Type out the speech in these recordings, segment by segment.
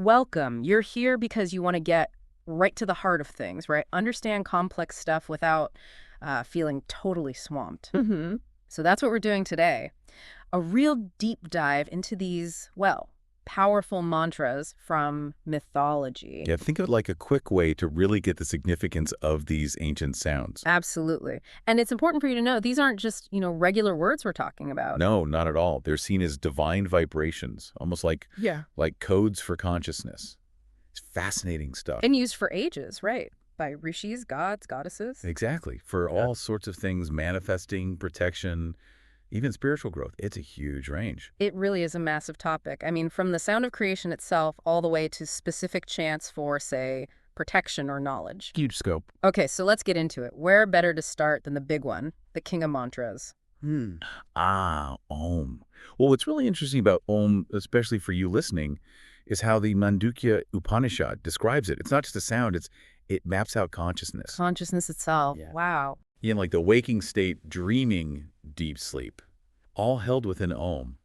welcome. You're here because you want to get right to the heart of things, right? Understand complex stuff without feeling totally swamped. Mm-hmm. So that's what we're doing today. A real deep dive into these, well, powerful mantras from mythology. Yeah, think of it like a quick way to really get the significance of these ancient sounds. Absolutely. And it's important for you to know these aren't just, regular words we're talking about. No, not at all. They're seen as divine vibrations, almost like codes for consciousness. It's fascinating stuff. And used for ages, right? By rishis, gods, goddesses. Exactly. For all sorts of things, manifesting, protection, even spiritual growth. It's a huge range. It really is a massive topic. I mean, from the sound of creation itself all the way to specific chants for, say, protection or knowledge. Huge scope. Okay, so let's get into it. Where better to start than the big one, the king of mantras? Om. Well, what's really interesting about Om, especially for you listening, is how the Mandukya Upanishad describes it. It's not just a sound, it maps out consciousness. Consciousness itself. Yeah. Wow. In like the waking state, dreaming, deep sleep, all held within Om.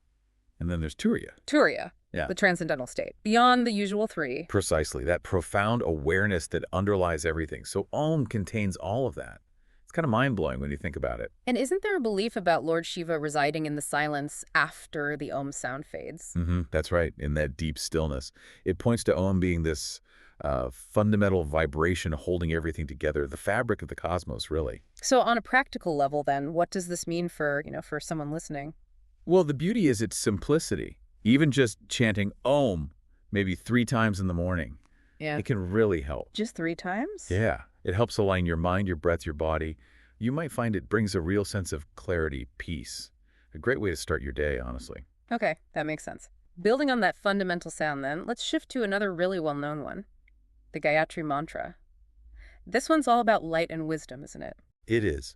And then there's Turiya. Turiya, Yeah. the transcendental state, beyond the usual three. Precisely, that profound awareness that underlies everything. So Om contains all of that. It's kind of mind-blowing when you think about it. And isn't there a belief about Lord Shiva residing in the silence after the Om sound fades? That's right, in that deep stillness. It points to Om being this fundamental vibration holding everything together, the fabric of the cosmos, really. So on a practical level, then, what does this mean for, for someone listening? Well, the beauty is its simplicity. Even just chanting Om maybe 3 times in the morning, it can really help. Just 3 times? Yeah, it helps align your mind, your breath, your body. You might find it brings a real sense of clarity, peace. A great way to start your day, honestly. Okay, that makes sense. Building on that fundamental sound, then, let's shift to another really well-known one, the Gayatri Mantra. This one's all about light and wisdom, isn't it? It is.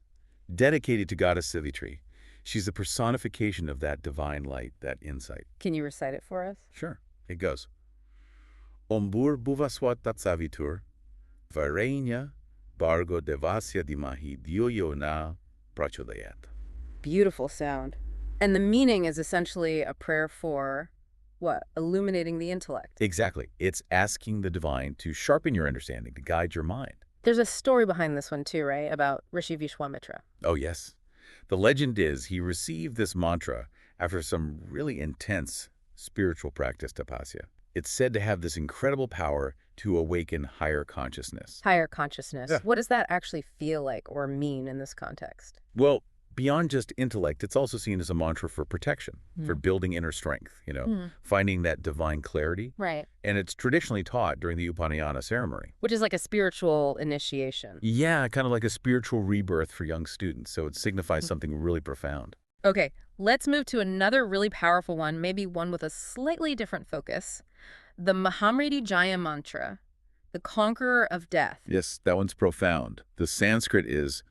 Dedicated to Goddess Savitri. She's the personification of that divine light, that insight. Can you recite it for us? Sure. It goes. Ombur bhuvaswat tatsavitur, varenya bargo devasya dimahi diyo na prachodayat. Beautiful sound. And the meaning is essentially a prayer for, what? Illuminating the intellect. Exactly. It's asking the divine to sharpen your understanding, to guide your mind. There's a story behind this one too, right? About Rishi Vishwamitra. Oh, yes. The legend is he received this mantra after some really intense spiritual practice, tapasya. It's said to have this incredible power to awaken higher consciousness. Higher consciousness. Yeah. What does that actually feel like or mean in this context? Well, beyond just intellect, it's also seen as a mantra for protection, for building inner strength, finding that divine clarity. Right. And it's traditionally taught during the Upanayana ceremony. Which is like a spiritual initiation. Yeah, kind of like a spiritual rebirth for young students, so it signifies something really profound. Okay, let's move to another really powerful one, maybe one with a slightly different focus. The Mahamrityunjaya Mantra, the conqueror of death. Yes, that one's profound. The Sanskrit is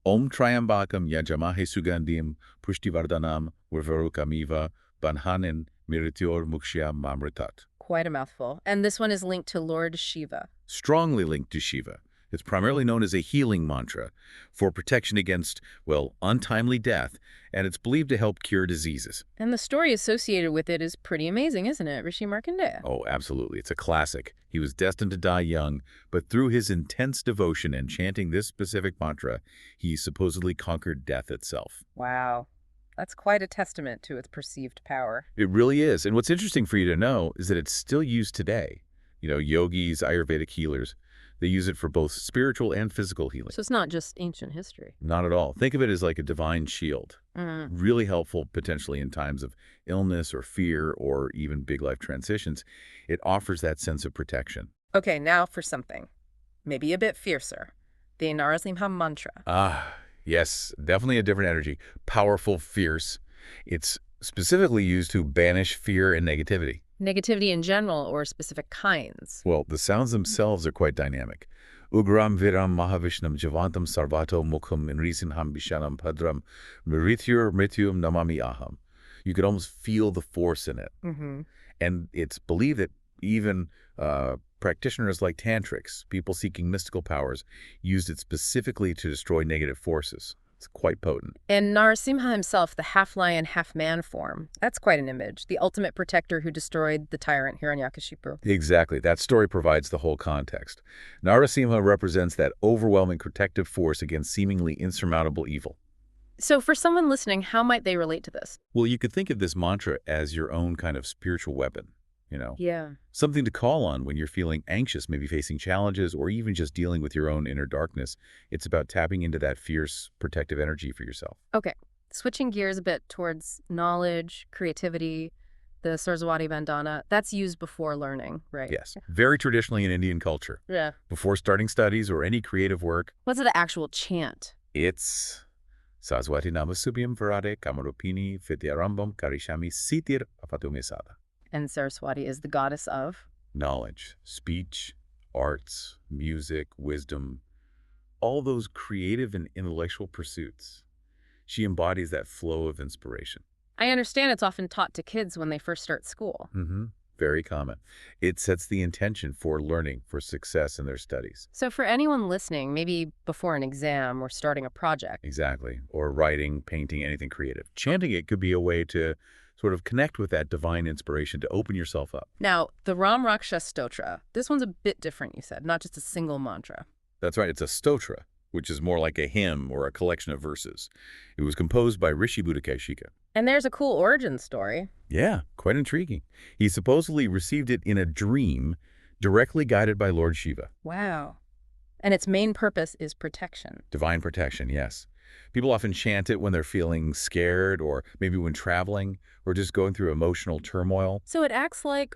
Om Triambakam Yajamahe Sugandim Pushtivardhanam Urvarukamiva Banhanin Mrityor Mukshya Mamritat. Quite a mouthful. And this one is linked to Lord Shiva. Strongly linked to Shiva. It's primarily known as a healing mantra for protection against, well, untimely death, and it's believed to help cure diseases. And the story associated with it is pretty amazing, isn't it, Rishi Markandeya? Oh, absolutely. It's a classic. He was destined to die young, but through his intense devotion and chanting this specific mantra, he supposedly conquered death itself. Wow. That's quite a testament to its perceived power. It really is. And what's interesting for you to know is that it's still used today. Yogis, Ayurvedic healers, they use it for both spiritual and physical healing. So it's not just ancient history. Not at all. Think of it as like a divine shield. Really helpful potentially in times of illness or fear or even big life transitions. It offers that sense of protection. Okay, now for something maybe a bit fiercer. The Narasimha Mantra. Yes, definitely a different energy. Powerful, fierce. It's specifically used to banish fear and negativity. Negativity in general or specific kinds? Well, the sounds themselves are quite dynamic. Ugram viram mahavishnam javantam sarvato mukham inrisinham bishanam padram mrityum namami aham. You could almost feel the force in it. And it's believed that even practitioners like tantrics, people seeking mystical powers, used it specifically to destroy negative forces. It's quite potent. And Narasimha himself, the half-lion, half-man form, that's quite an image. The ultimate protector who destroyed the tyrant Hiranyakashipu. Exactly. That story provides the whole context. Narasimha represents that overwhelming protective force against seemingly insurmountable evil. So for someone listening, how might they relate to this? Well, you could think of this mantra as your own kind of spiritual weapon, you know? Yeah. Something to call on when you're feeling anxious, maybe facing challenges, or even just dealing with your own inner darkness. It's about tapping into that fierce, protective energy for yourself. Okay. Switching gears a bit towards knowledge, creativity, the Saraswati Vandana, that's used before learning, right? Yes. Very traditionally in Indian culture. Yeah. Before starting studies or any creative work, What's the actual chant? it's Saraswati Namasubhyam Varade Kamarupini Vidyarambam Karishami Sitir Apatumesada. And Saraswati is the goddess of? Knowledge, speech, arts, music, wisdom, all those creative and intellectual pursuits. She embodies that flow of inspiration. I understand it's often taught to kids when they first start school. Very common. It sets the intention for learning, for success in their studies. So for anyone listening, maybe before an exam or starting a project. Exactly. Or writing, painting, anything creative. Chanting it could be a way to sort of connect with that divine inspiration, to open yourself up. Now, the Ram Raksha Stotra, this one's a bit different, you said, not just a single mantra. That's right. It's a stotra, which is more like a hymn or a collection of verses. It was composed by Rishi Buddhakeshika. And there's a cool origin story. Yeah, quite intriguing. He supposedly received it in a dream, directly guided by Lord Shiva. Wow. And its main purpose is protection. Divine protection, yes. People often chant it when they're feeling scared, or maybe when traveling, or just going through emotional turmoil. So it acts like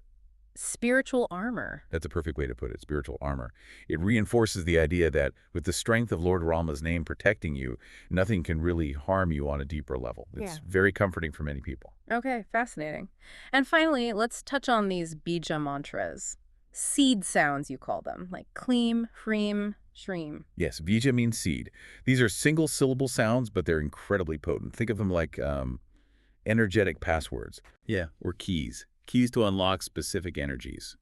spiritual armor. That's a perfect way to put it, spiritual armor. It reinforces the idea that with the strength of Lord Rama's name protecting you, nothing can really harm you on a deeper level. It's very comforting for many people. Okay, fascinating. And finally, let's touch on these Bija Mantras. Seed sounds, you call them, like Kleem, Hreem, Shreem. Yes, Bija means seed. These are single-syllable sounds, but they're incredibly potent. Think of them like energetic passwords. Yeah, or keys. Keys to unlock specific energies.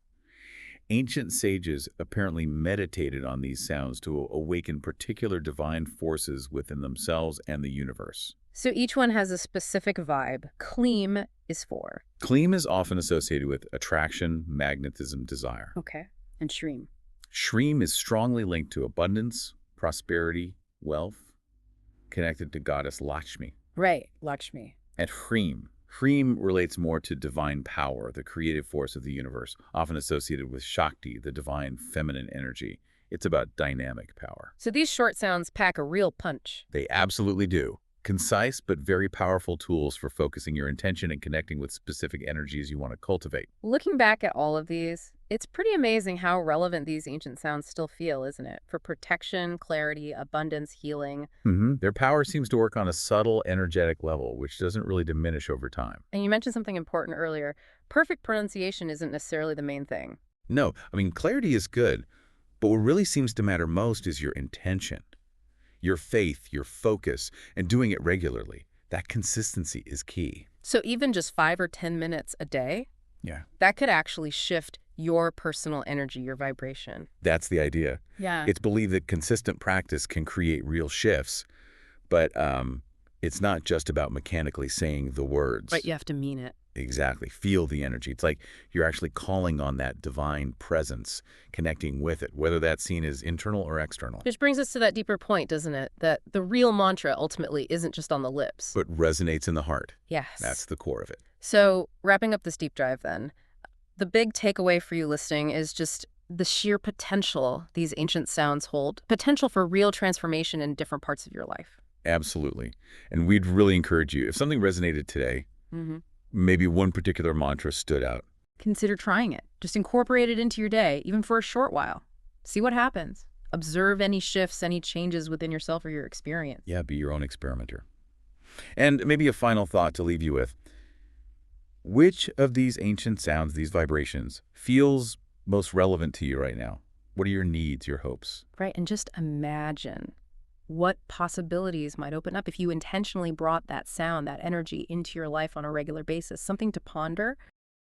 Ancient sages apparently meditated on these sounds to awaken particular divine forces within themselves and the universe. So each one has a specific vibe. Kleem is for. Kleem is often associated with attraction, magnetism, desire. Okay. And Shreem. Shreem is strongly linked to abundance, prosperity, wealth, connected to goddess Lakshmi. Right, Lakshmi. And Hreem. Hreem relates more to divine power, the creative force of the universe, often associated with Shakti, the divine feminine energy. It's about dynamic power. So these short sounds pack a real punch. They absolutely do. Concise but very powerful tools for focusing your intention and connecting with specific energies you want to cultivate. Looking back at all of these, it's pretty amazing how relevant these ancient sounds still feel, isn't it? For protection, clarity, abundance, healing. Their power seems to work on a subtle, energetic level, which doesn't really diminish over time. And you mentioned something important earlier. Perfect pronunciation isn't necessarily the main thing. No, I mean, clarity is good, but what really seems to matter most is your intention. Your faith, your focus, and doing it regularly. That consistency is key. So even just 5 or 10 minutes a day? Yeah. That could actually shift your personal energy, your vibration. That's the idea. Yeah. It's believed that consistent practice can create real shifts, but it's not just about mechanically saying the words. Right, you have to mean it. Exactly. Feel the energy. It's like you're actually calling on that divine presence, connecting with it, whether that's seen as internal or external. Which brings us to that deeper point, doesn't it? That the real mantra ultimately isn't just on the lips. But resonates in the heart. Yes. That's the core of it. So wrapping up this deep dive then, the big takeaway for you listening is just the sheer potential these ancient sounds hold, potential for real transformation in different parts of your life. Absolutely. And we'd really encourage you, if something resonated today, maybe one particular mantra stood out, consider trying it. Just incorporate it into your day, even for a short while. See what happens. Observe any shifts, any changes within yourself or your experience. Yeah, be your own experimenter. And maybe a final thought to leave you with. Which of these ancient sounds, these vibrations, feels most relevant to you right now? What are your needs, your hopes? Right, and just imagine what possibilities might open up if you intentionally brought that sound, that energy into your life on a regular basis. Something to ponder,